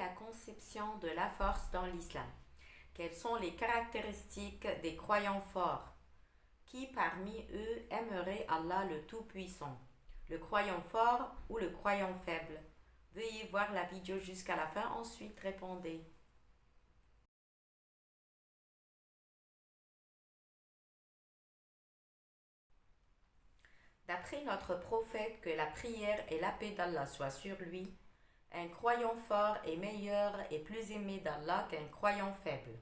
la conception de la force dans l'islam? Quelles sont les caractéristiques des croyants forts? Qui parmi eux aimerait Allah le Tout-Puissant? Le croyant fort ou le croyant faible? Veuillez voir la vidéo jusqu'à la fin, ensuite répondez. D'après notre prophète, que la prière et la paix d'Allah soient sur lui, un croyant fort est meilleur et plus aimé d'Allah qu'un croyant faible.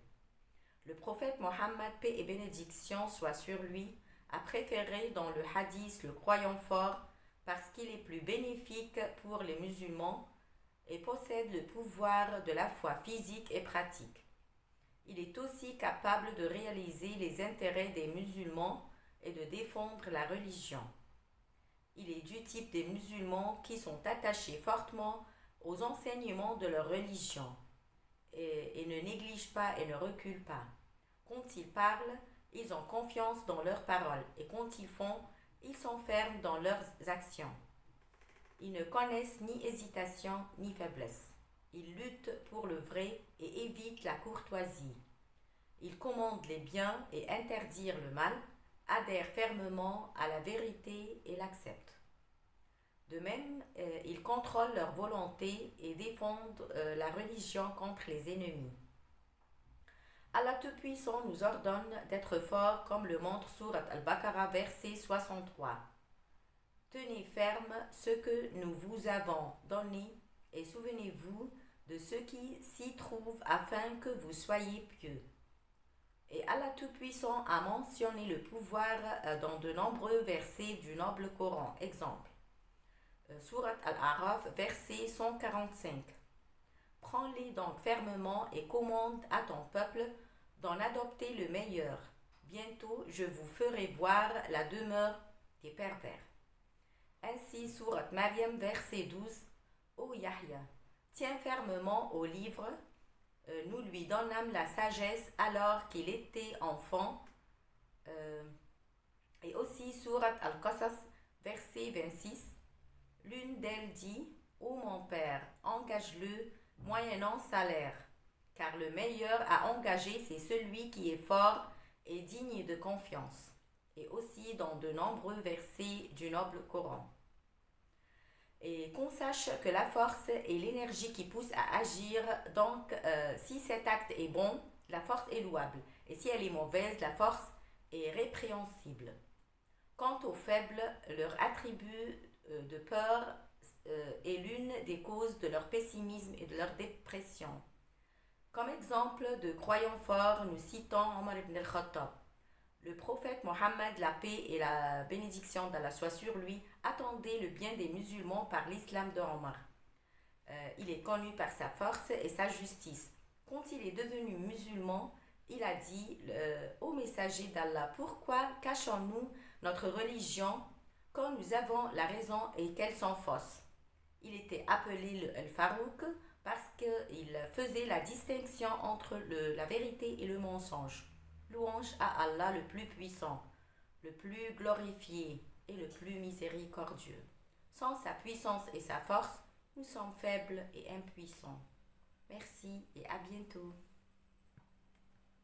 Le prophète Mohammed, paix et bénédiction soient sur lui, a préféré dans le hadith le croyant fort parce qu'il est plus bénéfique pour les musulmans et possède le pouvoir de la foi physique et pratique. Il est aussi capable de réaliser les intérêts des musulmans et de défendre la religion. Il est du type des musulmans qui sont attachés fortement aux enseignements de leur religion et ne négligent pas et ne reculent pas. Quand ils parlent, ils ont confiance dans leurs paroles et quand ils font, ils sont fermes dans leurs actions. Ils ne connaissent ni hésitation ni faiblesse. Ils luttent pour le vrai et évitent la courtoisie. Ils commandent les biens et interdisent le mal, adhèrent fermement à la vérité et l'acceptent. De même, ils contrôlent leur volonté et défendent la religion contre les ennemis. Allah Tout-Puissant nous ordonne d'être forts comme le montre Surat Al-Baqarah verset 63. Tenez ferme ce que nous vous avons donné et souvenez-vous de ce qui s'y trouve afin que vous soyez pieux. Et Allah Tout-Puissant a mentionné le pouvoir dans de nombreux versets du noble Coran. Exemple, Surat Al-Araf, verset 145. Prends-les donc fermement et commande à ton peuple d'en adopter le meilleur. Bientôt, je vous ferai voir la demeure des pervers. Ainsi, Surat Maryam, verset 12. Ô Yahya, tiens fermement au livre. Nous lui donnâmes la sagesse alors qu'il était enfant. Et aussi Surat Al-Qasas, verset 26. L'une d'elles dit, ô mon père, engage-le moyennant salaire, car le meilleur à engager c'est celui qui est fort et digne de confiance. Et aussi dans de nombreux versets du noble Coran. Et qu'on sache que la force est l'énergie qui pousse à agir, donc si cet acte est bon, la force est louable, et si elle est mauvaise, la force est répréhensible. Quant aux faibles, leur attribut de peur est l'une des causes de leur pessimisme et de leur dépression. Comme exemple de croyants forts, nous citons Omar ibn al-Khattab. Le prophète Mohammed, la paix et la bénédiction d'Allah soit sur lui, attendait le bien des musulmans par l'islam de Omar. Il est connu par sa force et sa justice. Quand il est devenu musulman, il a dit ô messager d'Allah, pourquoi cachons-nous notre religion quand nous avons la raison et qu'elles sont fausses? Il était appelé le Al-Farouk parce qu'il faisait la distinction entre la vérité et le mensonge. Louange à Allah le plus puissant, le plus glorifié et le plus miséricordieux. Sans sa puissance et sa force, nous sommes faibles et impuissants. Merci et à bientôt.